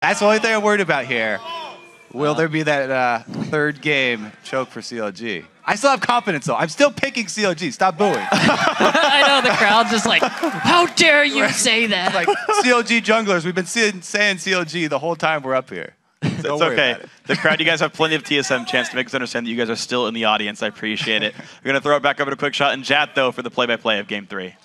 That's the only thing I'm worried about here. Will there be that third game choke for CLG? I still have confidence, though. I'm still picking CLG. Stop booing. I know, the crowd's just like, how dare you say that? Like, CLG junglers, we've been saying CLG the whole time we're up here. It's okay. The crowd, you guys have plenty of TSM chance to make us understand that you guys are still in the audience. I appreciate it. We're going to throw it back over to Quick Shot and Jat, though, for the play-by-play of Game 3.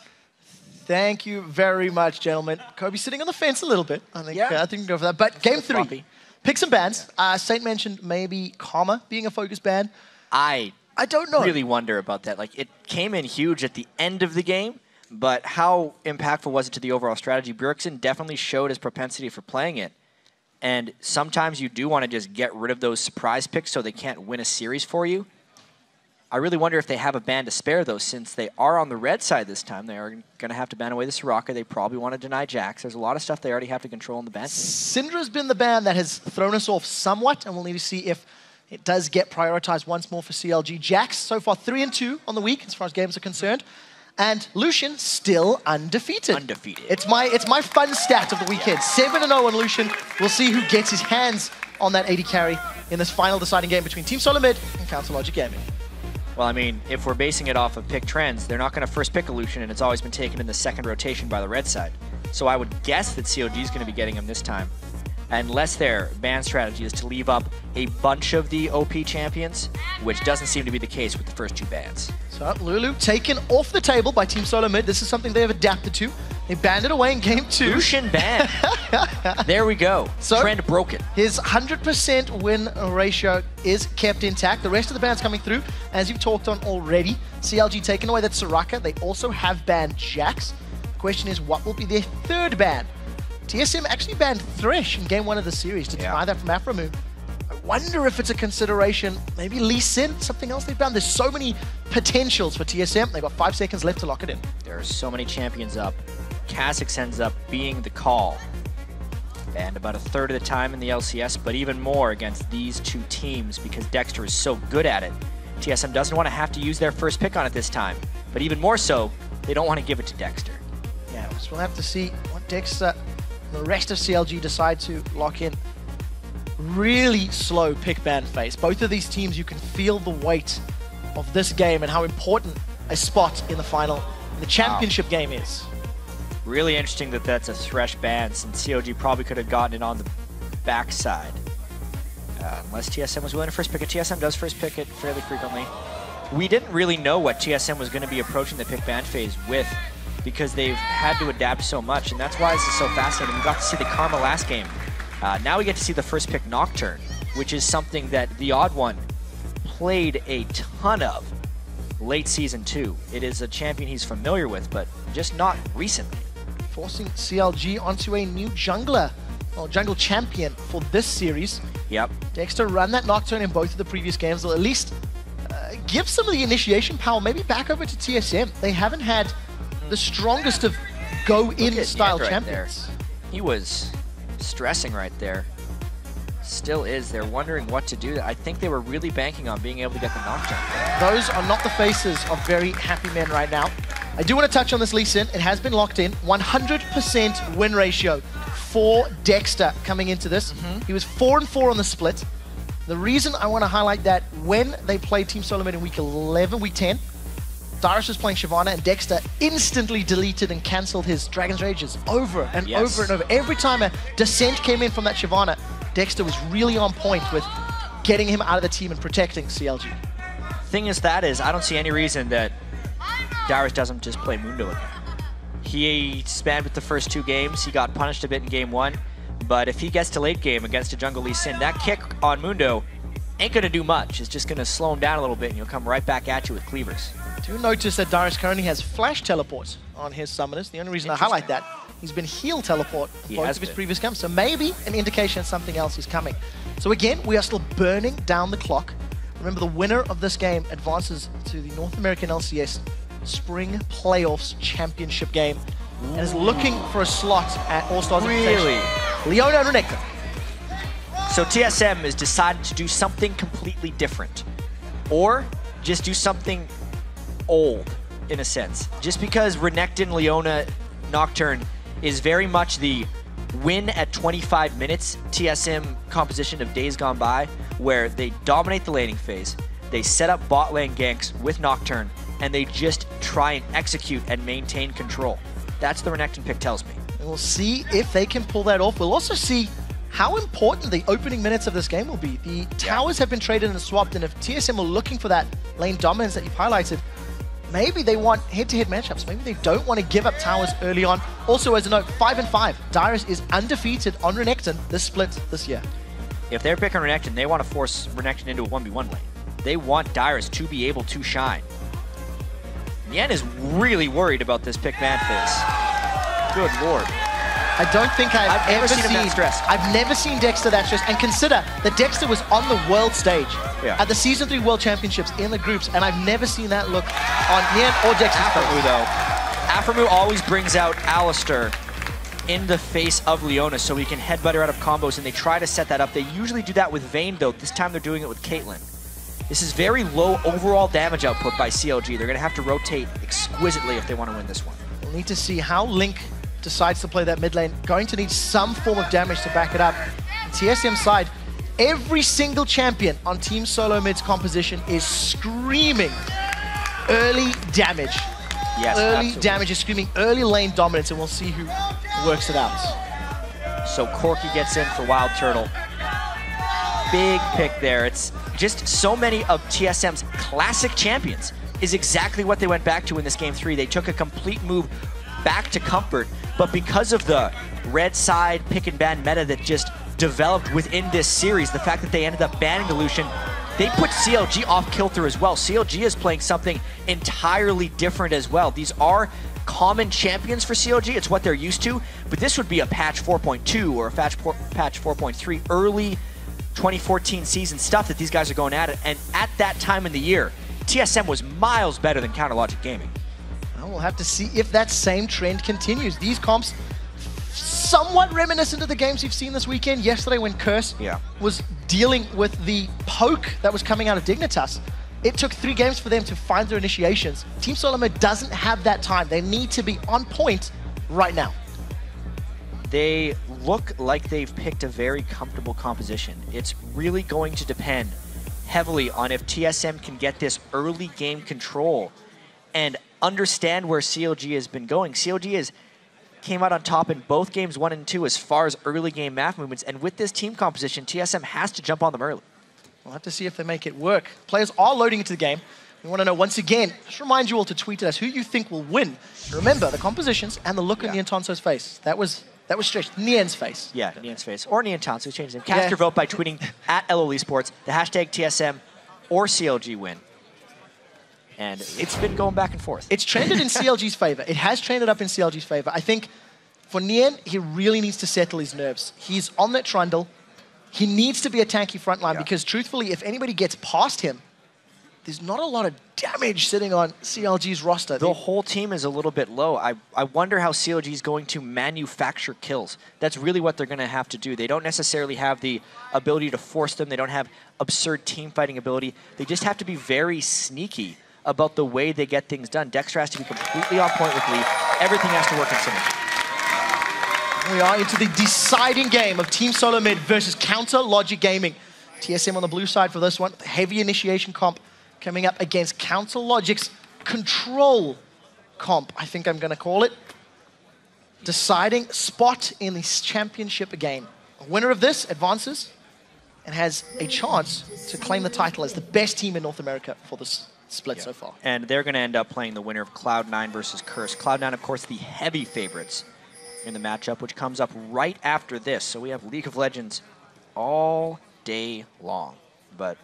Thank you very much, gentlemen. Kobe sitting on the fence a little bit. I think we can go for that. But Game 3, pick some bans. Saint mentioned maybe Karma being a focus ban. I don't know. Really wonder about that. Like, it came in huge at the end of the game, but how impactful was it to the overall strategy? Bjergsen definitely showed his propensity for playing it. And sometimes you do want to just get rid of those surprise picks so they can't win a series for you. I really wonder if they have a ban to spare, though, since they are on the red side this time. They are going to have to ban away the Soraka. They probably want to deny Jax. There's a lot of stuff they already have to control in the ban. Syndra's been the ban that has thrown us off somewhat, and we'll need to see if it does get prioritized once more for CLG. Jax, so far 3-2 on the week as far as games are concerned. And Lucian still undefeated. It's my fun stat of the weekend. 7-0 on Lucian. We'll see who gets his hands on that 80 carry in this final deciding game between Team Solomid and Counter Logic Gaming. Well, I mean, if we're basing it off of pick trends, they're not going to first pick a Lucian, and it's always been taken in the second rotation by the red side. So I would guess that CLG is going to be getting him this time. Unless their ban strategy is to leave up a bunch of the OP champions, which doesn't seem to be the case with the first 2 bans. So Lulu taken off the table by Team Solomid. This is something they have adapted to. They banned it away in Game 2. Lucian ban. There we go. So trend broken. His 100% win ratio is kept intact. The rest of the bans coming through, as you've talked on already. CLG taking away that Soraka. They also have banned Jax. The question is, what will be their third ban? TSM actually banned Thresh in Game 1 of the series to deny that from Afromoon. I wonder if it's a consideration. Maybe Lee Sin, something else they've banned. There's so many potentials for TSM. They've got 5 seconds left to lock it in. There are so many champions up. Kha'Zix ends up being the call. And about 1/3 of the time in the LCS, but even more against these 2 teams because Dexter is so good at it. TSM doesn't want to have to use their first pick on it this time. But even more so, they don't want to give it to Dexter. Yeah, so we'll have to see what Dexter and the rest of CLG decide to lock in. Really slow pick ban phase. Both of these teams, you can feel the weight of this game and how important a spot in the final, in the championship game is. Really interesting that that's a Thresh ban, since CLG probably could have gotten it on the backside. Unless TSM was willing to first pick it. TSM does first pick it fairly frequently. We didn't really know what TSM was going to be approaching the pick ban phase with, because they've had to adapt so much, and that's why this is so fascinating. We got to see the Karma last game. Now we get to see the first pick Nocturne, which is something that the Odd One played a ton of late Season 2. It is a champion he's familiar with, but just not recently. Forcing CLG onto a new jungler, or jungle champion for this series. Yep. Dexter ran that Nocturne in both of the previous games. They'll at least give some of the initiation power maybe back over to TSM. They haven't had the strongest of go-in style champions. He was stressing right there. Still is. They're wondering what to do. I think they were really banking on being able to get the Nocturne. Those are not the faces of very happy men right now. I do want to touch on this Lee Sin. It has been locked in. 100% win ratio for Dexter coming into this. He was 4-4 on the split. The reason I want to highlight that, when they played Team Solomid in week 11, week 10, Darius was playing Shyvana, and Dexter instantly deleted and cancelled his Dragon's Rages over and over and over. Every time a Descent came in from that Shyvana, Dexter was really on point with getting him out of the team and protecting CLG. Thing is, I don't see any reason that Darius doesn't just play Mundo again. He spanned with the first 2 games. He got punished a bit in Game 1. But if he gets to late game against a jungle Lee Sin, that kick on Mundo ain't going to do much. It's just going to slow him down a little bit, and he'll come right back at you with cleavers. Do notice that Darius currently has flash teleport on his summoners. The only reason I highlight that, he's been heal teleport both of his previous games. So maybe an indication something else is coming. So again, we are still burning down the clock. Remember, the winner of this game advances to the North American LCS Spring Playoffs Championship game and is looking for a slot at All-Stars. Really? Leona and Renekton. So TSM has decided to do something completely different, or just do something old, in a sense. Just because Renekton, Leona, Nocturne is very much the win at 25 minutes TSM composition of Days Gone By, where they dominate the laning phase, they set up bot lane ganks with Nocturne, and they just try and execute and maintain control. That's the Renekton pick tells me. We'll see if they can pull that off. We'll also see how important the opening minutes of this game will be. The towers have been traded and swapped, and if TSM are looking for that lane dominance that you've highlighted, maybe they want head-to-head matchups. Maybe they don't want to give up towers early on. Also, as a note, 5-5. Dyrus is undefeated on Renekton this split this year. If they're picking Renekton, they want to force Renekton into a 1v1 lane. They want Dyrus to be able to shine. Nien is really worried about this pick man phase. Good lord. I don't think I've never ever seen him that stressed. I've never seen Dexter that stressed. And consider that Dexter was on the world stage at the Season 3 World Championships in the groups, and I've never seen that look on Nien or Dexter's face. Though. Aphromoo always brings out Alistar in the face of Leona so he can headbutt her out of combos, and they try to set that up. They usually do that with Vayne, though. This time they're doing it with Caitlyn. This is very low overall damage output by CLG. They're going to have to rotate exquisitely if they want to win this one. We'll need to see how Link decides to play that mid lane. Going to need some form of damage to back it up. The TSM side, every single champion on Team Solomid's composition is screaming early damage. Yes, early absolutely. damage is screaming early lane dominance, and we'll see who works it out. So Corki gets in for Wild Turtle. Big pick there. It's just so many of TSM's classic champions is exactly what they went back to in this game 3. They took a complete move back to comfort, but because of the red side pick and ban meta that just developed within this series, the fact that they ended up banning the Lucian, they put CLG off kilter as well. CLG is playing something entirely different as well. These are common champions for CLG. It's what they're used to, but this would be a patch 4.2 or a patch 4.3 early 2014 season stuff that these guys are going at it. And at that time in the year, TSM was miles better than Counterlogic Gaming. Well, we'll have to see if that same trend continues. These comps somewhat reminiscent of the games you've seen this weekend. Yesterday when Curse was dealing with the poke that was coming out of Dignitas. It took 3 games for them to find their initiations. Team Solomid doesn't have that time. They need to be on point right now. They look like they've picked a very comfortable composition. It's really going to depend heavily on if TSM can get this early game control and understand where CLG has been going. CLG came out on top in both games 1 and 2 as far as early game map movements, and with this team composition, TSM has to jump on them early. We'll have to see if they make it work. Players are loading into the game. We want to know, once again, just remind you all to tweet at us who you think will win. Remember, the compositions and the look on Nien Tonso's face. That was stretched. Nien's face. Yeah, Nien's face. Or Nien Tonso, changed his name. Cast your vote by tweeting at LOL Esports, the hashtag TSM or CLG win. And it's been going back and forth. It's trended in CLG's favor. It has trended up in CLG's favor. I think for Nien, he really needs to settle his nerves. He's on that trundle. He needs to be a tanky frontline because truthfully, if anybody gets past him, there's not a lot of damage sitting on CLG's roster. The whole team is a little bit low. I wonder how CLG is going to manufacture kills. That's really what they're going to have to do. They don't necessarily have the ability to force them. They don't have absurd team fighting ability. They just have to be very sneaky about the way they get things done. Dexter has to be completely on point with Lee. Everything has to work in synergy. We are into the deciding game of Team Solomid versus Counterlogic Gaming. TSM on the blue side for this one. Heavy initiation comp coming up against Counterlogic's control comp, I think I'm going to call it. Deciding spot in this championship game. A winner of this advances and has a chance to claim the title as the best team in North America for this split so far. And they're going to end up playing the winner of Cloud9 versus Curse. Cloud9, of course, the heavy favorites in the matchup, which comes up right after this. So we have League of Legends all day long. But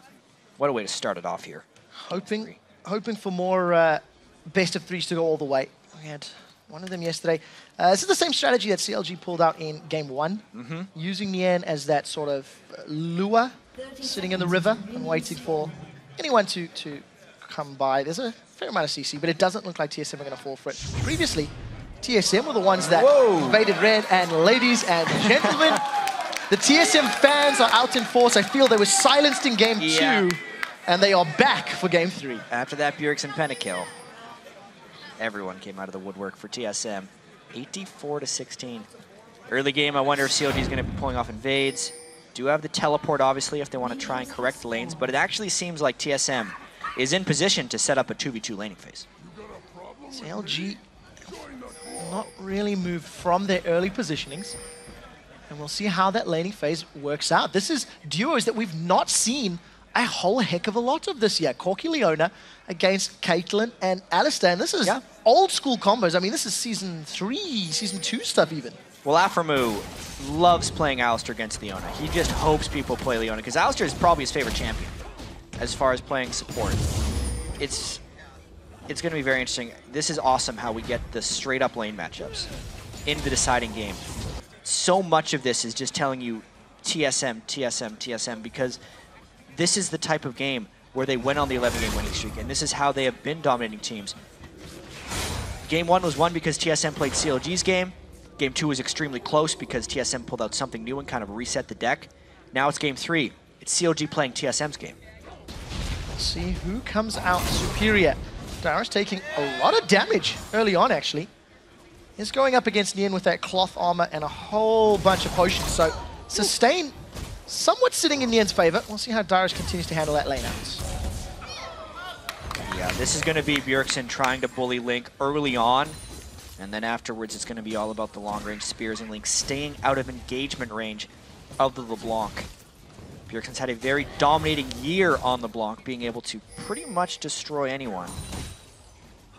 what a way to start it off here. Hoping for more best of threes to go all the way. We had one of them yesterday. This is the same strategy that CLG pulled out in game 1, using Nien as that sort of lure, sitting in the river and waiting for anyone to come by. There's a fair amount of CC, but it doesn't look like TSM are going to fall for it. Previously, TSM were the ones that invaded red, and ladies and gentlemen, the TSM fans are out in force. I feel they were silenced in game 2. And they are back for game 3. After that Burix and Pentakill, everyone came out of the woodwork for TSM. 84-16. Early game, I wonder if CLG is going to be pulling off invades. Do have the teleport, obviously, if they want to try and correct the lanes, but it actually seems like TSM is in position to set up a 2v2 laning phase. CLG not really moved from their early positionings, and we'll see how that laning phase works out. This is duos that we've not seen a whole heck of a lot of this year. Corki Leona against Caitlyn and Alistair, and this is old school combos. I mean, this is Season 3, Season 2 stuff even. Well, Aframu loves playing Alistair against Leona. He just hopes people play Leona, because Alistair is probably his favorite champion as far as playing support. It's going to be very interesting. This is awesome how we get the straight-up lane matchups in the deciding game. So much of this is just telling you TSM, TSM, TSM, because this is the type of game where they went on the 11-game winning streak, and this is how they have been dominating teams. Game 1 was won because TSM played CLG's game. Game 2 was extremely close because TSM pulled out something new and kind of reset the deck. Now it's Game 3. It's CLG playing TSM's game. Let's see who comes out superior. Darius taking a lot of damage early on, actually. He's going up against Nian with that cloth armor and a whole bunch of potions. So, sustain somewhat sitting in Nian's favor. We'll see how Darius continues to handle that lane out. Yeah, this is going to be Bjergsen trying to bully Link early on. And then afterwards, it's going to be all about the long-range spears and Link staying out of engagement range of the LeBlanc. Bjergsen's had a very dominating year on LeBlanc, being able to pretty much destroy anyone.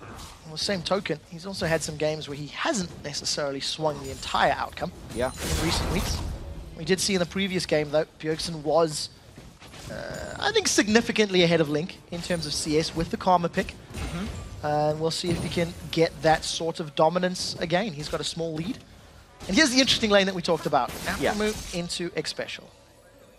On the same token, he's also had some games where he hasn't necessarily swung the entire outcome in recent weeks. We did see in the previous game, though, Bjergsen was, I think, significantly ahead of Link in terms of CS with the Karma pick. And we'll see if he can get that sort of dominance again. He's got a small lead. And here's the interesting lane that we talked about. Move into X Special.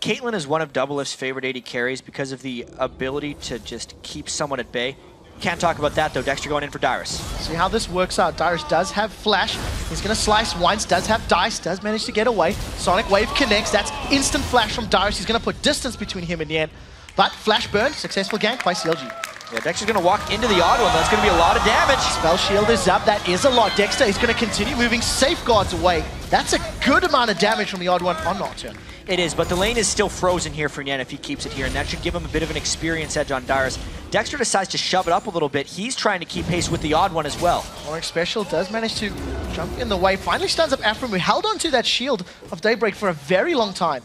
Caitlyn is one of Doublelift's favorite AD carries because of the ability to just keep someone at bay. Can't talk about that, though. Dexter going in for Dyrus. See how this works out. Dyrus does have Flash. He's going to slice once, does have Dice, does manage to get away. Sonic Wave connects. That's instant Flash from Dyrus. He's going to put distance between him and Nian. But Flash burn, successful gank by CLG. Yeah, Dexter's going to walk into the odd one. That's going to be a lot of damage. Spell shield is up. That is a lot. Dexter is going to continue moving safeguards away. That's a good amount of damage from the odd one on Nocturne. It is, but the lane is still frozen here for Nian if he keeps it here, and that should give him a bit of an experience edge on Dyrus. Dexter decides to shove it up a little bit. He's trying to keep pace with the odd one as well. Orange Special does manage to jump in the way. Finally stuns up Afram, who held onto that shield of Daybreak for a very long time.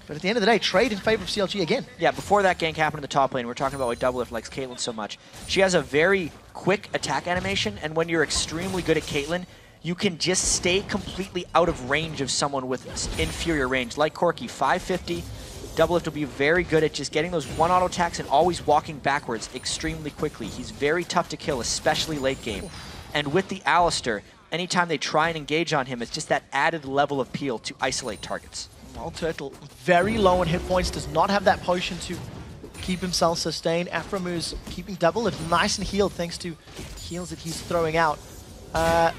But at the end of the day, trade in favor of CLG again. Yeah, before that gank happened in the top lane, we're talking about why Doublelift likes Caitlyn so much. She has a very quick attack animation, and when you're extremely good at Caitlyn, you can just stay completely out of range of someone with inferior range. Like Corki, 550, Doublelift will be very good at just getting those one auto attacks and always walking backwards extremely quickly. He's very tough to kill, especially late game. And with the Alistair, anytime they try and engage on him, it's just that added level of peel to isolate targets. Well, Turtle, very low on hit points, does not have that potion to keep himself sustained. Aframu's keeping Doublelift nice and healed thanks to heals that he's throwing out.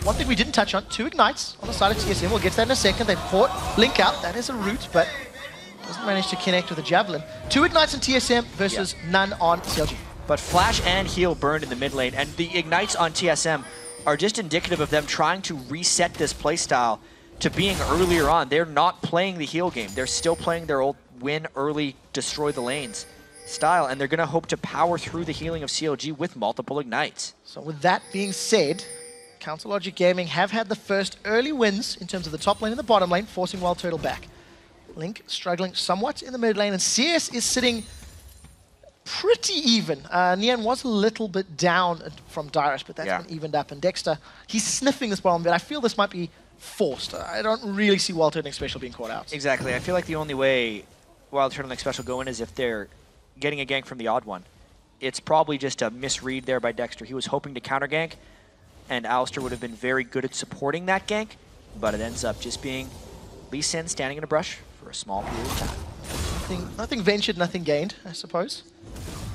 One thing we didn't touch on, 2 ignites on the side of TSM. We'll get to that in a second. They've caught Link out. That is a root, but doesn't manage to connect with a Javelin. 2 ignites on TSM versus none on CLG. But Flash and Heal burned in the mid lane, and the ignites on TSM are just indicative of them trying to reset this playstyle to being earlier on. They're not playing the heal game. They're still playing their old win early, destroy the lanes style, and they're going to hope to power through the healing of CLG with multiple ignites. So with that being said, Counterlogic Gaming have had the first early wins in terms of the top lane and the bottom lane, forcing Wild Turtle back. Link struggling somewhat in the mid lane, and CS is sitting pretty even. Nian was a little bit down from Dyrus, but that's been evened up. And Dexter, he's sniffing this bottom bit. I feel this might be forced. I don't really see Wild Turtle Special being caught out. Exactly. I feel like the only way Wild Turtle Special go in is if they're getting a gank from the odd one. It's probably just a misread there by Dexter. He was hoping to counter gank, and Alistair would have been very good at supporting that gank, but it ends up just being Lee Sin standing in a brush for a small period of time. Nothing ventured, nothing gained, I suppose.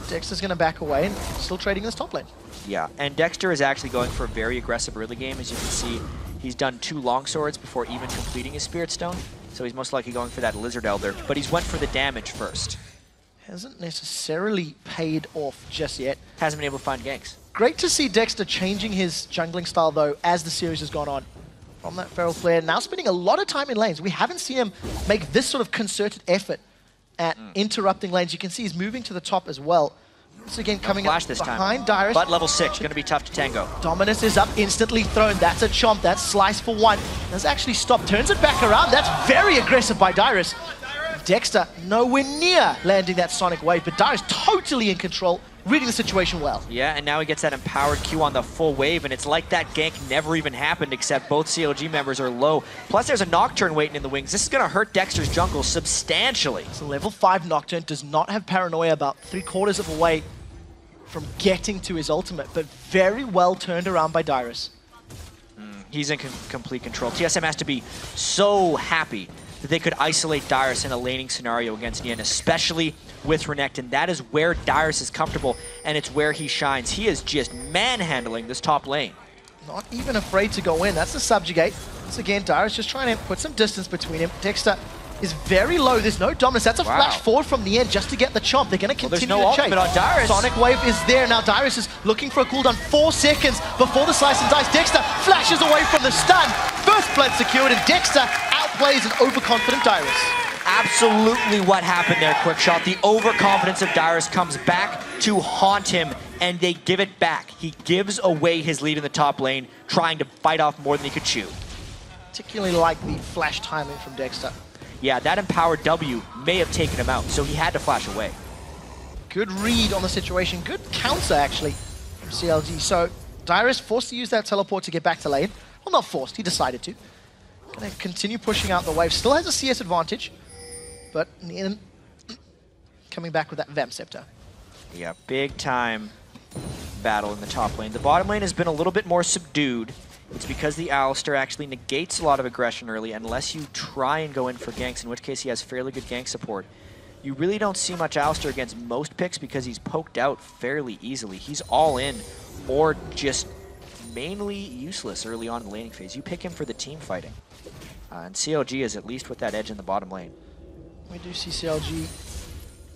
Dexter's going to back away and still trading this top lane. Yeah, and Dexter is actually going for a very aggressive early game. As you can see, he's done 2 longswords before even completing his Spirit Stone, so he's most likely going for that Lizard Elder, but he's went for the damage first. Hasn't necessarily paid off just yet. Hasn't been able to find ganks. Great to see Dexter changing his jungling style, though, as the series has gone on. from that Feral Flare. Now spending a lot of time in lanes. We haven't seen him make this sort of concerted effort at interrupting lanes. You can see he's moving to the top as well. So again, coming up behind Dyrus. But level 6, going to be tough to tango. Dominus is up, instantly thrown. That's a chomp. That's slice for one. Does actually stop, turns it back around. That's very aggressive by Dyrus. Dexter nowhere near landing that Sonic Wave, but Dyrus totally in control, reading the situation well. Yeah, and now he gets that empowered Q on the full wave, and it's like that gank never even happened, except both CLG members are low. Plus, there's a Nocturne waiting in the wings. This is going to hurt Dexter's jungle substantially. So level 5 Nocturne does not have paranoia, about 3/4 of a way from getting to his ultimate, but very well turned around by Dyrus. He's in complete control. TSM has to be so happy that they could isolate Dyrus in a laning scenario against Nien, especially with Renekton. That is where Dyrus is comfortable, and it's where he shines. He is just manhandling this top lane. Not even afraid to go in. That's the subjugate. Once again, Dyrus just trying to put some distance between him. Dexter is very low. There's no dominance. That's a flash forward from the end just to get the chomp. They're going to continue there's no to chase. ultimate on Dyrus. Sonic Wave is there. Now Dyrus is looking for a cooldown. 4 seconds before the slice and dice. Dexter flashes away from the stun. First blood secured, and Dexter outplays an overconfident Dyrus. Absolutely what happened there, Quickshot. The overconfidence of Dyrus comes back to haunt him, and they give it back. He gives away his lead in the top lane, trying to fight off more than he could chew. Particularly like the flash timing from Dexter. Yeah, that empowered W may have taken him out, so he had to flash away. Good read on the situation. Good counter, actually, from CLG. So Dyrus forced to use that teleport to get back to lane. Well, not forced. He decided to. Going to continue pushing out the wave. Still has a CS advantage, but Nien coming back with that Vamp Scepter. Yeah, big time battle in the top lane. The bottom lane has been a little bit more subdued. It's because the Alistar actually negates a lot of aggression early unless you try and go in for ganks, in which case he has fairly good gank support. You really don't see much Alistar against most picks because he's poked out fairly easily. He's all in or just mainly useless early on in the laning phase. You pick him for the team fighting. And CLG is at least with that edge in the bottom lane. We do see CLG.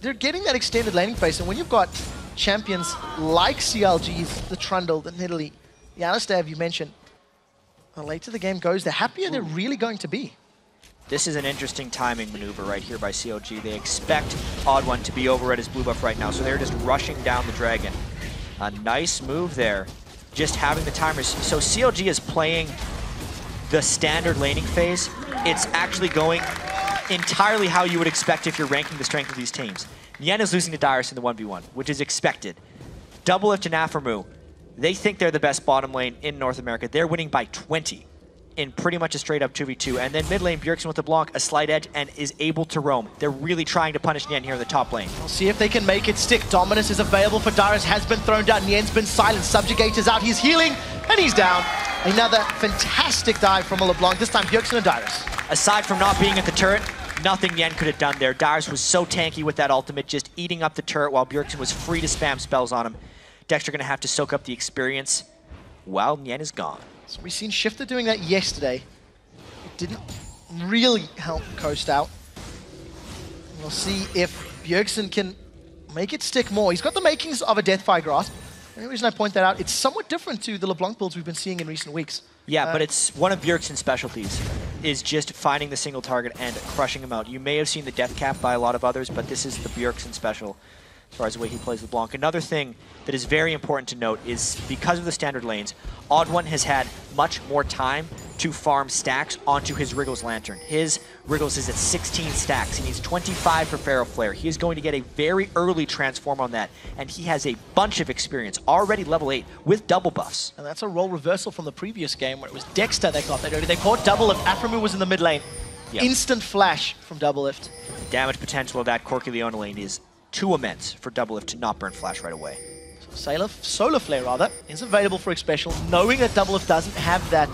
They're getting that extended laning phase, and when you've got champions like CLG, the Trundle, the Nidalee, the Alistar you mentioned, the later the game goes, the happier they're really going to be. This is an interesting timing maneuver right here by CLG. They expect Odd One to be over at his blue buff right now, so they're just rushing down the dragon. A nice move there, just having the timers. So CLG is playing the standard laning phase. It's actually going entirely how you would expect if you're ranking the strength of these teams. Nien is losing to Dyrus in the 1v1, which is expected. Doublelift and Aphromoo, they think they're the best bottom lane in North America. They're winning by 20 in pretty much a straight-up 2v2. And then mid lane, Bjergsen with the Blanc, a slight edge, and is able to roam. They're really trying to punish Nien here in the top lane. We'll see if they can make it stick. Dominus is available for Dyrus, has been thrown down. Nien's been silent. Subjugate is out. He's healing, and he's down. Another fantastic dive from a LeBlanc, this time Bjergsen and Dyrus. Aside from not being at the turret, nothing Nien could have done there. Dyrus was so tanky with that ultimate, just eating up the turret while Bjergsen was free to spam spells on him. Dexter going to have to soak up the experience while Nien is gone. So we've seen Shifter doing that yesterday. It didn't really help Coast out. We'll see if Bjergsen can make it stick more. He's got the makings of a Deathfire Grasp. The only reason I point that out, it's somewhat different to the LeBlanc builds we've been seeing in recent weeks. Yeah, but it's one of Bjergsen's specialties, is just finding the single target and crushing him out. You may have seen the death cap by a lot of others, but this is the Bjergsen special as far as the way he plays LeBlanc. Another thing that is very important to note is because of the standard lanes, Odd One has had much more time to farm stacks onto his Wriggles Lantern. His Wriggles is at 16 stacks. He needs 25 for Feral Flare. He is going to get a very early transform on that, and he has a bunch of experience, already level 8, with double buffs. And that's a role reversal from the previous game where it was Dexter that got that early. They caught Doublelift. Aphromoo was in the mid lane. Yep. Instant flash from Doublelift. The damage potential of that Corky Leona lane is too immense for Doublelift to not burn flash right away. Solar Flare, rather, is available for X-Special, knowing that Doublelift doesn't have that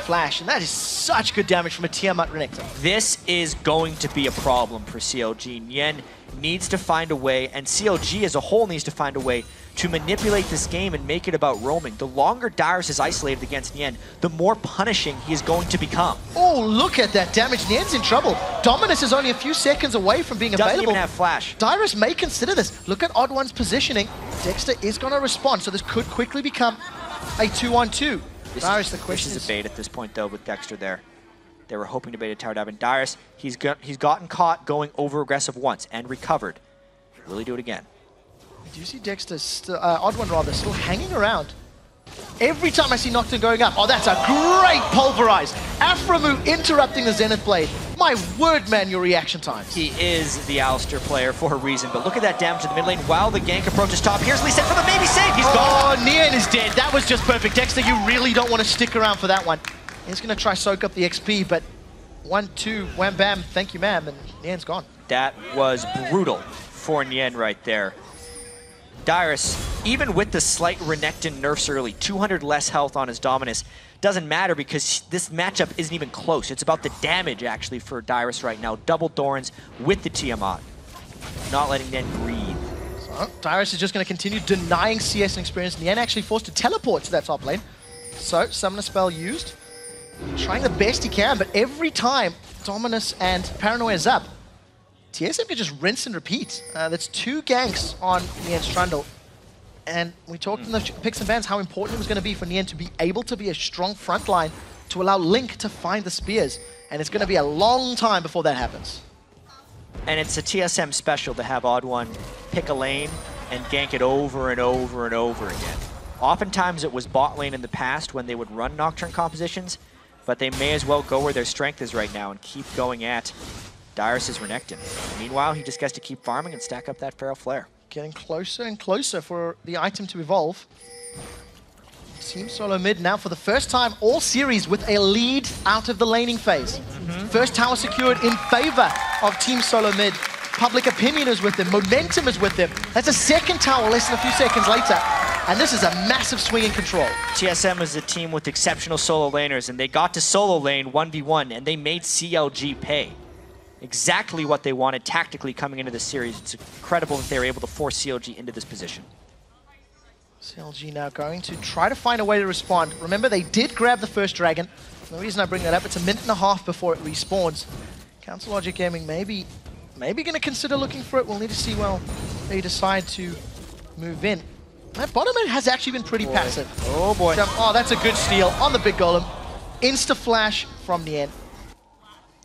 flash, and that is such good damage from a Tiamat Renekton. This is going to be a problem for CLG. Nien needs to find a way, and CLG as a whole needs to find a way to manipulate this game and make it about roaming. The longer Dyrus is isolated against Nien, the more punishing he is going to become. Oh, look at that damage. Nien's in trouble. Dominus is only a few seconds away from being available. Doesn't even have flash. Dyrus may consider this. Look at Odd One's positioning. Dexter is going to respond, so this could quickly become a 2-on-2. Darius, the question is a bait at this point, though, with Dexter there. They were hoping to bait a tower dive, and Darius, he's gotten caught going over aggressive once and recovered. Will he do it again? Do you see Dexter, Odd One rather, still hanging around? Every time I see Nocturne going up, oh, that's a great pulverize. Aframu interrupting the Zenith Blade. My word, man, your reaction times. He is the Alistair player for a reason, but look at that damage to the mid lane while the gank approaches top. Here's Lee Sin for the baby save. He's gone. Oh, Nian is dead. That was just perfect. Dexter, you really don't want to stick around for that one. He's going to try soak up the XP, but 1, 2, wham, bam, thank you, ma'am, and Nian's gone. That was brutal for Nian right there. Darius, even with the slight Renekton nerfs early, 200 less health on his Dominus, doesn't matter because this matchup isn't even close. It's about the damage, actually, for Darius right now. Double Thorns with the Tiamat, not letting Nian breathe. So, Darius is just going to continue denying CS and experience. Nian actually forced to teleport to that top lane. So, Summoner Spell used. Trying the best he can, but every time Dominus and Paranoia is up, TSM can just rinse and repeat. That's 2 ganks on Nian's Trundle. And we talked in the picks and bans how important it was going to be for Nian to be able to be a strong front line to allow Link to find the spears. And it's going to be a long time before that happens. And it's a TSM special to have Odd One pick a lane and gank it over and over and over again. Oftentimes it was bot lane in the past when they would run Nocturne compositions, but they may as well go where their strength is right now and keep going at Darius' Renekton. Meanwhile, he just gets to keep farming and stack up that Feral Flare. Getting closer and closer for the item to evolve. Team Solomid now for the first time all series with a lead out of the laning phase. First tower secured in favor of Team Solomid. Public opinion is with them, momentum is with them. That's a second tower less than a few seconds later. And this is a massive swing in control. TSM is a team with exceptional solo laners, and they got to solo lane 1v1, and they made CLG pay. Exactly what they wanted tactically coming into this series. It's incredible that they were able to force CLG into this position. CLG now going to try to find a way to respond. Remember, they did grab the first dragon. The reason I bring that up, it's a minute and a half before it respawns. Council Logic Gaming maybe going to consider looking for it. We'll need to see, well, they decide to move in. That bottom end has actually been pretty passive. Oh boy. So, oh, that's a good steal on the big golem. Insta-flash from the end.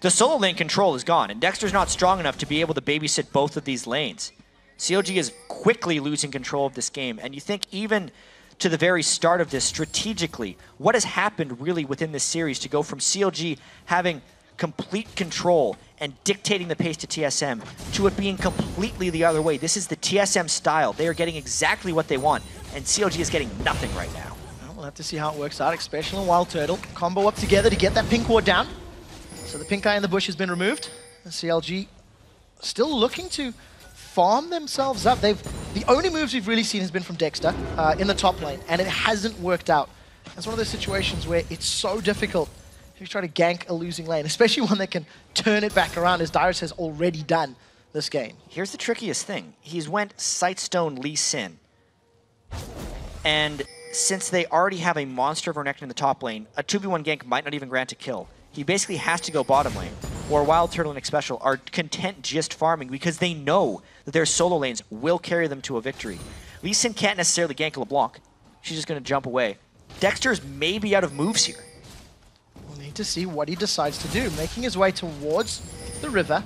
The solo lane control is gone, and Dexter's not strong enough to be able to babysit both of these lanes. CLG is quickly losing control of this game, and you think even to the very start of this, strategically, what has happened really within this series to go from CLG having complete control and dictating the pace to TSM to it being completely the other way. This is the TSM style. They are getting exactly what they want, and CLG is getting nothing right now. Well, we'll have to see how it works out, especially in Wild Turtle. Combo up together to get that pink ward down. So the pink eye in the bush has been removed. And CLG still looking to farm themselves up. The only moves we've really seen has been from Dexter in the top lane, and it hasn't worked out. It's one of those situations where it's so difficult if you try to gank a losing lane, especially one that can turn it back around, as Darius has already done this game. Here's the trickiest thing. He's went Sightstone Lee Sin. And since they already have a monster of Renekton in the top lane, a 2v1 gank might not even grant a kill. He basically has to go bottom lane, or Wild Turtle and X-Special are content just farming because they know that their solo lanes will carry them to a victory. Lee Sin can't necessarily gank LeBlanc. She's just going to jump away. Dexter's maybe out of moves here. We'll need to see what he decides to do. Making his way towards the river.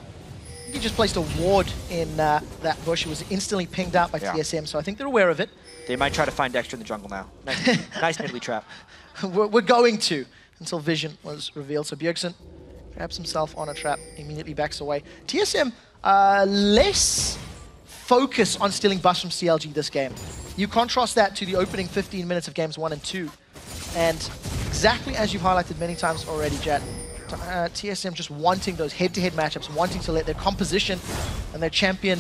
He just placed a ward in that bush. It was instantly pinged out by TSM, so I think they're aware of it. They might try to find Dexter in the jungle now. Nice niddly trap. We're going to, until Vision was revealed. So Bjergsen grabs himself on a trap, immediately backs away. TSM, less focus on stealing buffs from CLG this game. You contrast that to the opening 15 minutes of games 1 and 2. And exactly as you've highlighted many times already, Jet, TSM just wanting those head-to-head matchups, wanting to let their composition and their champion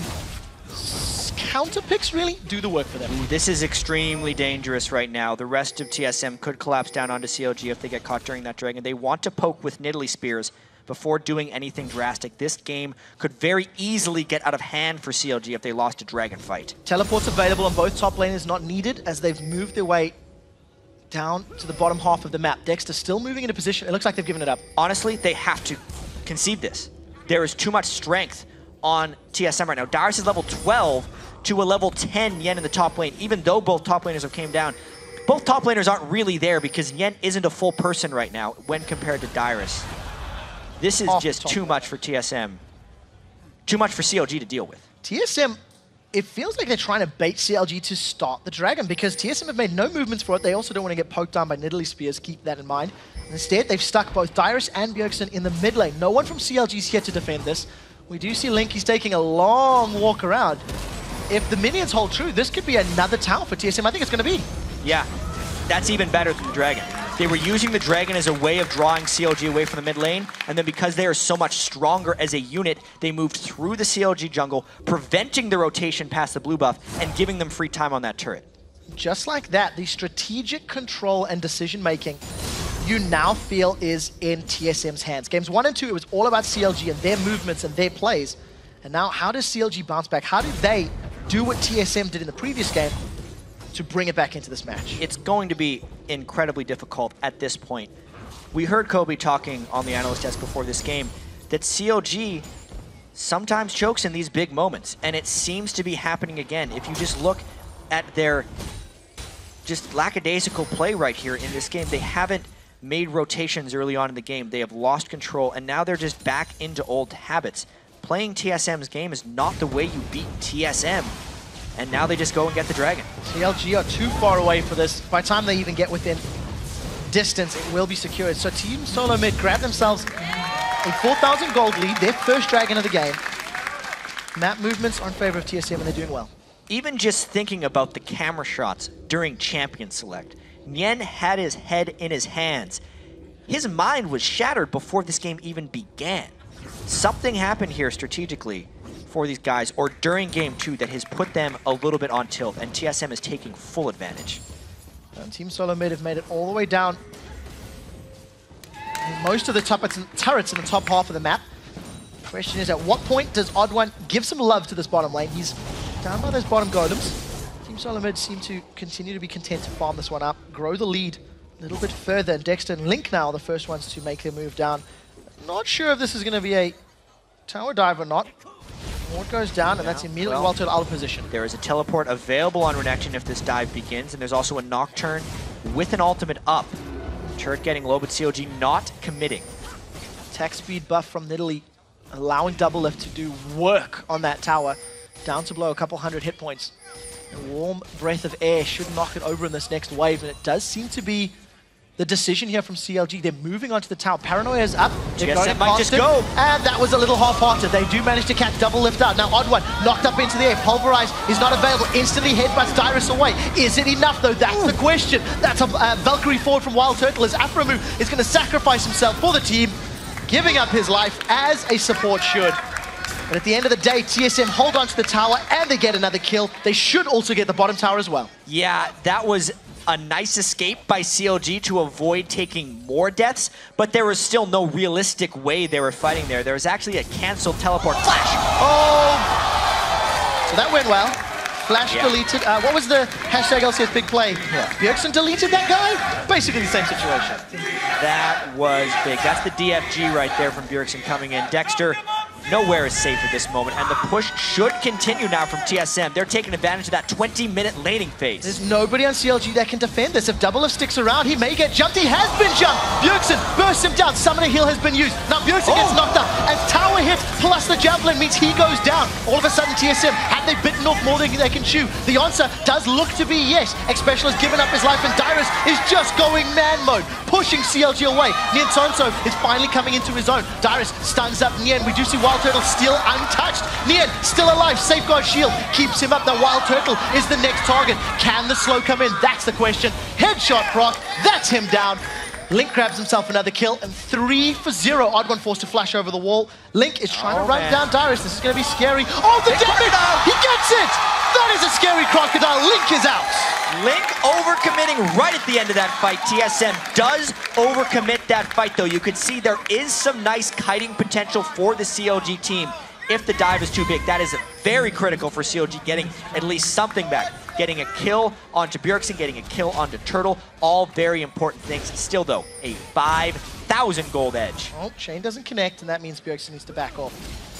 counter picks really do the work for them. This is extremely dangerous right now. The rest of TSM could collapse down onto CLG if they get caught during that dragon. They want to poke with Nidalee Spears before doing anything drastic. This game could very easily get out of hand for CLG if they lost a dragon fight. Teleports available on both top laners, not needed as they've moved their way down to the bottom half of the map. Dexter still moving into position. It looks like they've given it up. Honestly, they have to concede this. There is too much strength on TSM right now. Darius is level 12 to a level 10 Yen in the top lane. Even though both top laners have came down, both top laners aren't really there because Nyen isn't a full person right now when compared to Dyrus. This is just too much for TSM. Too much for CLG to deal with. TSM, it feels like they're trying to bait CLG to start the Dragon because TSM have made no movements for it. They also don't want to get poked down by Nidalee Spears, keep that in mind. Instead, they've stuck both Dyrus and Bjergsen in the mid lane. No one from CLG is here to defend this. We do see Link, he's taking a long walk around. If the minions hold true, this could be another tower for TSM. I think it's going to be. Yeah, that's even better than the Dragon. They were using the Dragon as a way of drawing CLG away from the mid lane, and then because they are so much stronger as a unit, they moved through the CLG jungle, preventing the rotation past the blue buff, and giving them free time on that turret. Just like that, the strategic control and decision-making you now feel is in TSM's hands. Games 1 and 2, it was all about CLG and their movements and their plays. And now, how does CLG bounce back? How do they do what TSM did in the previous game to bring it back into this match? It's going to be incredibly difficult at this point. We heard Kobe talking on the analyst desk before this game that CLG sometimes chokes in these big moments, and it seems to be happening again. If you just look at their just lackadaisical play right here in this game, they haven't made rotations early on in the game. They have lost control, and now they're just back into old habits. Playing TSM's game is not the way you beat TSM, and now they just go and get the Dragon. CLG are too far away for this. By the time they even get within distance, it will be secured. So Team Solomid grab themselves a 4,000 gold lead, their first Dragon of the game. Map movements are in favor of TSM, and they're doing well. Even just thinking about the camera shots during Champion Select, Nyen had his head in his hands. His mind was shattered before this game even began. Something happened here strategically for these guys, or during Game 2, that has put them a little bit on tilt, and TSM is taking full advantage. And Team Solomid have made it all the way down. Most of the turrets in the top half of the map. Question is, at what point does Odd1 give some love to this bottom lane? He's down by those bottom golems. Team Solomid seem to continue to be content to farm this one up, grow the lead a little bit further, and Dexter and Link now are the first ones to make their move down. Not sure if this is going to be a tower dive or not. Ward goes down, and that's immediately Wild Turtle out of position. There is a teleport available on Renekton if this dive begins, and there's also a Nocturne with an ultimate up. Turret getting low, but CLG not committing. Attack speed buff from Nidalee, allowing Double Lift to do work on that tower. Down to below a couple hundred hit points. A warm breath of air should knock it over in this next wave, and it does seem to be the decision here from CLG. They're moving onto the tower. Paranoia is up. TSM might just go. And that was a little half-hearted. They do manage to catch Double Lift out. Now Odd1 knocked up into the air. Pulverize is not available. Instantly headbutts Dyrus away. Is it enough though? That's the question. That's a Valkyrie forward from Wild Turtle as Aframu is going to sacrifice himself for the team, giving up his life as a support should. But at the end of the day, TSM hold on to the tower and they get another kill. They should also get the bottom tower as well. Yeah, that was a nice escape by CLG to avoid taking more deaths, but there was still no realistic way they were fighting there. There was actually a canceled teleport flash. Oh! So that went well. Flash deleted. What was the hashtag LCS big play? Bjergsen deleted that guy? Basically the same situation. That was big. That's the DFG right there from Bjergsen coming in. Dexter, nowhere is safe at this moment, and the push should continue now from TSM. They're taking advantage of that 20-minute laning phase. There's nobody on CLG that can defend this. If Double Lift sticks around, he may get jumped. He has been jumped. Bjergsen bursts him down. Summoner heal has been used. Now Bjergsen gets knocked up. As tower hit plus the javelin means he goes down. All of a sudden TSM, have they bitten off more than they can chew? The answer does look to be yes. X-Special has given up his life, and Dyrus is just going man mode, pushing CLG away. Nyen Sonso is finally coming into his own. Dyrus stuns up Nyen. We do see Wild Turtle still untouched. Nyen still alive. Safeguard shield keeps him up. Now Wild Turtle is the next target. Can the slow come in? That's the question. Headshot proc. That's him down. Link grabs himself another kill, and 3 for 0. Odd1 forced to flash over the wall. Link is trying to run down Dyrus. This is going to be scary. Oh, the damage! He gets it! That is a scary crocodile. Link is out. Link overcommitting right at the end of that fight. TSM does overcommit that fight, though. You could see there is some nice kiting potential for the CLG team. If the dive is too big, that is very critical for CLG getting at least something back. Getting a kill onto Bjergsen, getting a kill onto Turtle, all very important things. Still, though, a 5 1,000 gold edge. Oh, Shane doesn't connect, and that means Bjergsen needs to back off.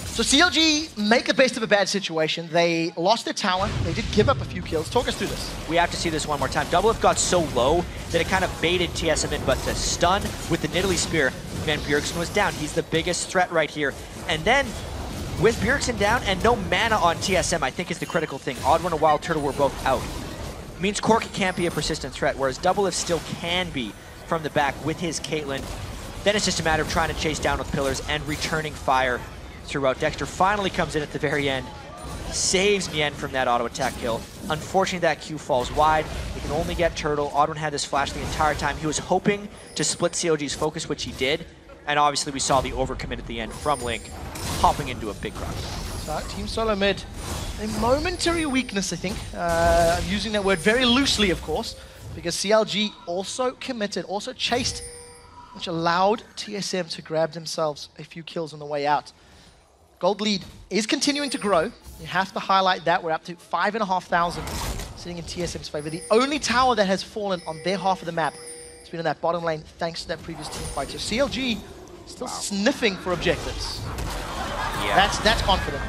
So CLG make the best of a bad situation. They lost their tower. They did give up a few kills. Talk us through this. We have to see this one more time. Doublelift got so low that it kind of baited TSM in, but the stun with the Nidalee Spear, man, Bjergsen was down. He's the biggest threat right here. And then with Bjergsen down and no mana on TSM, I think is the critical thing. Odd1 and Wild Turtle were both out. Means Corki can't be a persistent threat, whereas Doublelift still can be from the back with his Caitlyn. Then it's just a matter of trying to chase down with pillars and returning fire throughout. Dexter finally comes in at the very end, saves Nien from that auto attack kill. Unfortunately, that Q falls wide. He can only get Turtle. Odd1 had this flash the entire time. He was hoping to split CLG's focus, which he did. And obviously, we saw the overcommit at the end from Link, hopping into a big crowd. So, Team Solomid, a momentary weakness, I think. I'm using that word very loosely, of course, because CLG also committed, also chased, which allowed TSM to grab themselves a few kills on the way out. Gold lead is continuing to grow. You have to highlight that. We're up to 5,500 sitting in TSM's favor. The only tower that has fallen on their half of the map has been in that bottom lane thanks to that previous team fight. So CLG still sniffing for objectives. Yeah. That's confident.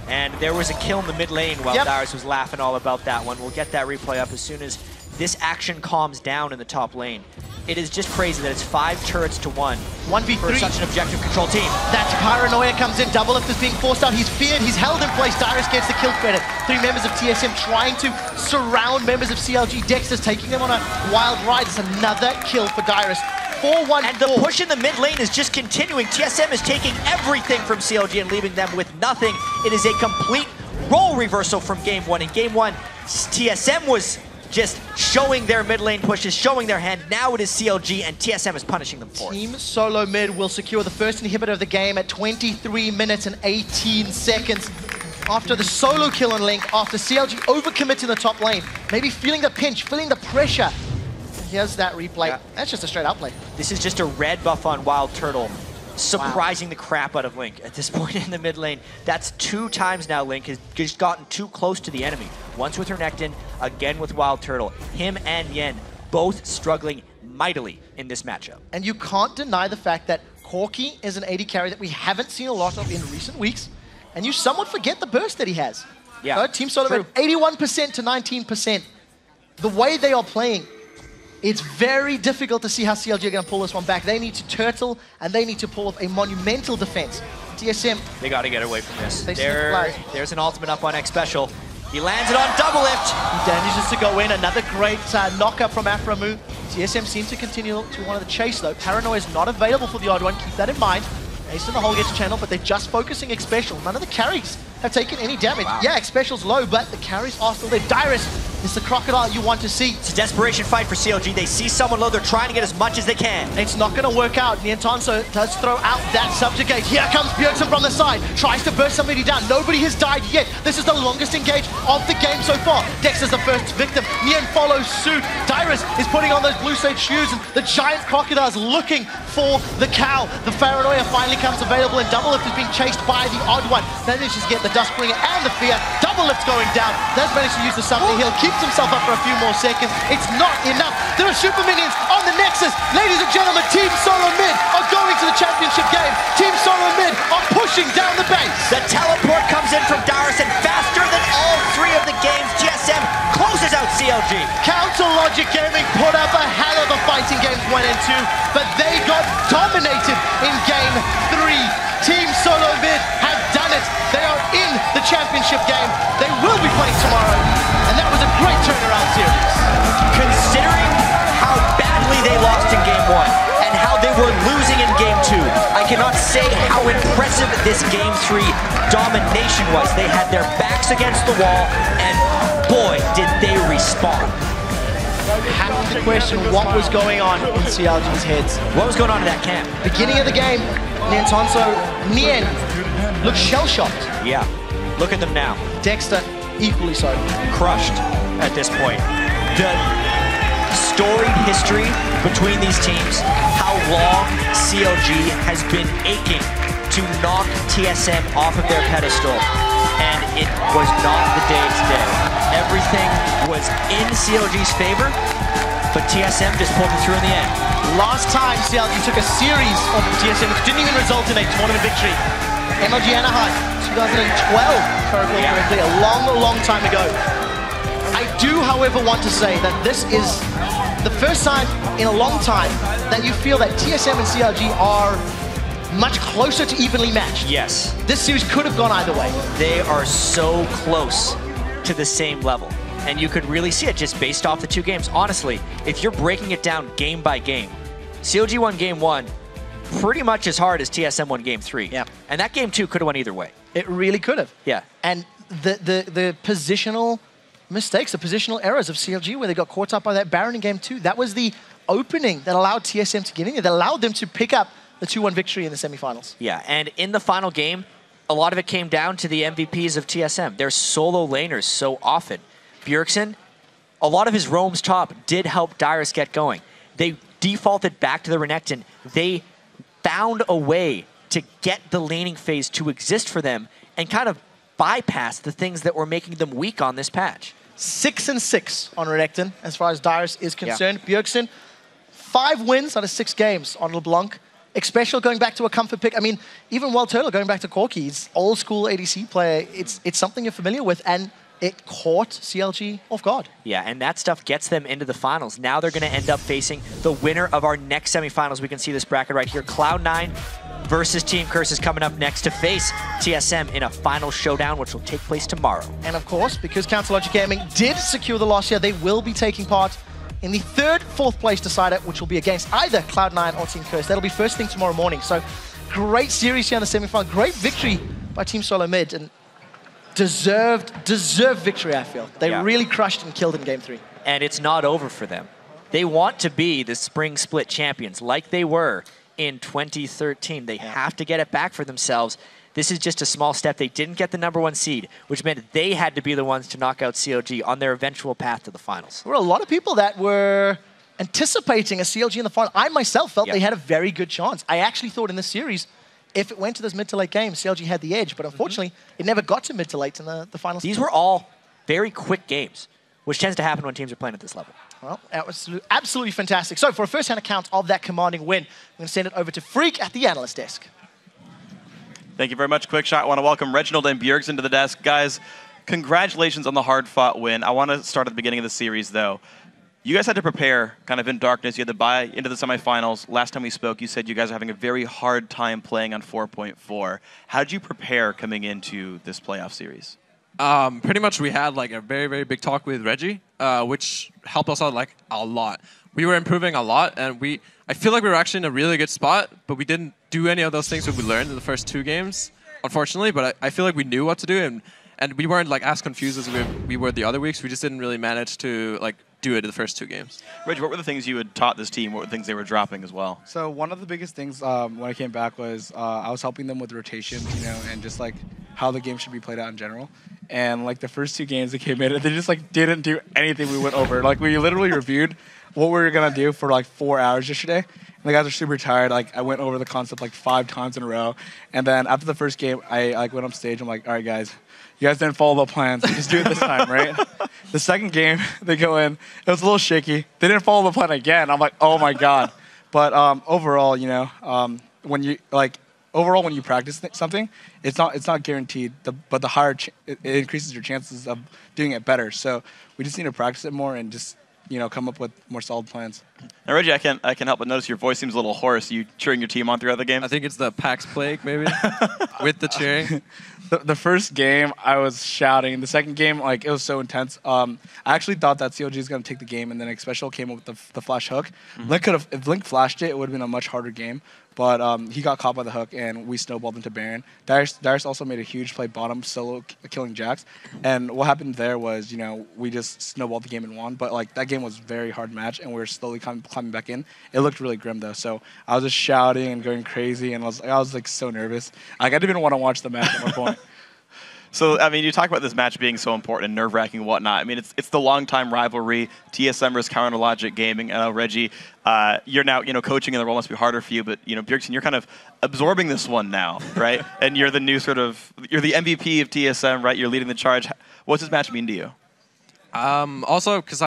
And there was a kill in the mid lane while Darius was laughing all about that one. We'll get that replay up as soon as this action calms down in the top lane. It is just crazy that it's 5 turrets to 1. 1v3. For such an objective control team. That's paranoia comes in. Doublelift is being forced out. He's feared. He's held in place. Darius gets the kill credit. 3 members of TSM trying to surround members of CLG. Dexter's taking them on a wild ride. It's another kill for Darius. 4-1-4. And the push in the mid lane is just continuing. TSM is taking everything from CLG and leaving them with nothing. It is a complete role reversal from game 1. In game 1, TSM was just showing their mid lane pushes, showing their hand. Now it is CLG, and TSM is punishing them for it. Team Solomid will secure the first inhibitor of the game at 23 minutes and 18 seconds. After the solo kill on Link, after CLG overcommits in the top lane, maybe feeling the pinch, feeling the pressure. Here's that replay. Yeah. That's just a straight outplay. This is just a red buff on Wild Turtle, surprising the crap out of Link at this point in the mid lane. That's 2 times now Link has just gotten too close to the enemy. Once with Renekton, again with Wild Turtle. Him and Yen both struggling mightily in this matchup. And you can't deny the fact that Corki is an AD carry that we haven't seen a lot of in recent weeks. And you somewhat forget the burst that he has. Yeah, so Team Solomid, 81% to 19%. The way they are playing, it's very difficult to see how CLG are going to pull this one back. They need to turtle, and they need to pull off a monumental defense. TSM. They got to get away from this. There's an ultimate up on X Special. He lands it on Doublelift. He manages to go in. Another great knockup from Aframu. TSM seem to continue to want the chase, though. Paranoia is not available for the Odd1. Keep that in mind. Ace in the hole gets channel, but they're just focusing X Special. None of the carries have taken any damage. Wow. Yeah, X Special's low, but the carries are still there. Darius is the crocodile you want to see. It's a desperation fight for CLG. They see someone low, they're trying to get as much as they can. It's not going to work out. Niantanso does throw out that subjugate. Here comes Bjergsen from the side. Tries to burst somebody down. Nobody has died yet. This is the longest engage of the game so far. Dex is the first victim. Nien follows suit. Darius is putting on those blue sage shoes, and the giant crocodile is looking for the cow. The Paranoia finally comes available, and Doublelift is being chased by the Odd1. Manages to get the Dustbringer and the Fear. Doublelift's going down. Does manage to use the something heal. Keeps himself up for a few more seconds. It's not enough. There are super minions on the Nexus. Ladies and gentlemen, Team Solomid are going to the championship game. Team Solomid are pushing down the base. The teleport comes in from Darius, and faster than all 3 of the games, TSM closes out CLG. Counter Logic Gaming put up a hell of a fight in games 1 and 2, but they got dominated in game 3. Team Solomid have done it. They are in the championship game. They will be playing tomorrow, and that was a great turnaround series. Considering how badly they lost in game 1 and how they were losing in game 2, I cannot say how impressive this game 3 domination was. They had their backs against the wall, and boy, did they respond. Have to question what was going on in CLG's heads. What was going on in that camp? Beginning of the game, Nien looked shell-shocked. Yeah, look at them now. Dexter, equally so. Crushed at this point. The storied history between these teams, how long CLG has been aching to knock TSM off of their pedestal, and it was not the day today. Everything was in CLG's favor, but TSM just pulled it through in the end. Last time CLG took a series off of TSM, which didn't even result in a tournament victory. MLG Anaheim, 2012, if I recall correctly, a long, long time ago. I do, however, want to say that this is the first time in a long time that you feel that TSM and CLG are much closer to evenly matched. Yes. This series could have gone either way. They are so close to the same level. And you could really see it just based off the two games. Honestly, if you're breaking it down game by game, CLG won game 1 pretty much as hard as TSM won game 3. Yeah. And that game 2 could have went either way. It really could have. Yeah. And the positional mistakes, the positional errors of CLG where they got caught up by that Baron in game 2, that was the opening that allowed TSM to get in there, that allowed them to pick up the 2-1 victory in the semifinals. Yeah, and in the final game, a lot of it came down to the MVPs of TSM. They're solo laners so often. Bjergsen, a lot of his roams top did help Dyrus get going. They defaulted back to the Renekton. They found a way to get the laning phase to exist for them and kind of bypass the things that were making them weak on this patch. 6-6 on Renekton as far as Dyrus is concerned. Yeah. Bjergsen, 5 wins out of 6 games on LeBlanc. Xpecial going back to a comfort pick. I mean, even Wild Turtle going back to Corki. He's old school ADC player. It's something you're familiar with, and it caught CLG off guard. Yeah, and that stuff gets them into the finals. Now they're going to end up facing the winner of our next semifinals. We can see this bracket right here. Cloud9 versus Team Curse is coming up next to face TSM in a final showdown, which will take place tomorrow. And of course, because Council Logic Gaming did secure the loss here, they will be taking part in the 3rd, 4th place decider, which will be against either Cloud9 or Team Curse. That'll be first thing tomorrow morning. So great series here in the semifinal. Great victory by Team Solomid, and deserved victory, I feel. They really crushed and killed in game 3. And it's not over for them. They want to be the spring split champions like they were in 2013. They have to get it back for themselves. This is just a small step. They didn't get the #1 seed, which meant they had to be the ones to knock out CLG on their eventual path to the finals. There were a lot of people that were anticipating a CLG in the final. I myself felt they had a very good chance. I actually thought in this series, if it went to those mid to late games, CLG had the edge, but unfortunately, it never got to mid to late in the finals. These were all very quick games, which tends to happen when teams are playing at this level. Well, that was absolutely fantastic. So for a first-hand account of that commanding win, I'm going to send it over to Freak at the analyst desk. Thank you very much, Quick Shot. I want to welcome Reginald and Bjergsen to the desk. Guys, congratulations on the hard-fought win. I want to start at the beginning of the series, though. You guys had to prepare kind of in darkness. You had to buy into the semifinals. Last time we spoke, you said you guys are having a very hard time playing on 4.4. How did you prepare coming into this playoff series? Pretty much we had like a very, very big talk with Reggie, which helped us out like a lot. We were improving a lot, and I feel like we were actually in a really good spot, but we didn't do any of those things that we learned in the first 2 games, unfortunately. But I feel like we knew what to do, and we weren't like as confused as we were the other weeks. We just didn't really manage to like do it in the first 2 games. Reggie, what were the things you had taught this team? What were the things they were dropping as well? So one of the biggest things when I came back was I was helping them with rotation, and just like how the game should be played out in general. And like the first 2 games that came in, they just like didn't do anything we went over. Like we literally reviewed what we were gonna do for like 4 hours yesterday. And the guys are super tired. Like I went over the concept like 5 times in a row. And then after the first game, I like went up stage. I'm like, all right, guys, you guys didn't follow the plans. Just do it this time, right? The second game, they go in. It was a little shaky. They didn't follow the plan again. I'm like, oh my god. But overall, when you overall when you practice something, it's not guaranteed. But the higher it increases your chances of doing it better. So we just need to practice it more and just come up with more solid plans. Now, Reggie, I can help but notice your voice seems a little hoarse. You cheering your team on throughout the game? I think it's the PAX Plague, maybe, with the cheering. The first game, I was shouting. The second game, like, it was so intense. I actually thought that CLG was going to take the game, and then Xpecial came up with the flash hook. If Link flashed it, it would have been a much harder game. But he got caught by the hook, and we snowballed into Baron. Dyrus also made a huge play bottom, solo killing Jax. And what happened there was, we just snowballed the game and won. But like that game was a very hard match, and we were slowly climbing back in. It looked really grim though. So I was just shouting and going crazy, and I was like so nervous. Like I didn't even want to watch the match at one point. So, I mean, you talk about this match being so important and nerve-wracking and whatnot. I mean, it's the long-time rivalry, TSM versus Counter Logic Gaming. Reggie, you're now, coaching in the role must be harder for you, but, Bjergsen, you're kind of absorbing this one now, right? And you're the new you're the MVP of TSM, right? You're leading the charge. What's this match mean to you? Also, because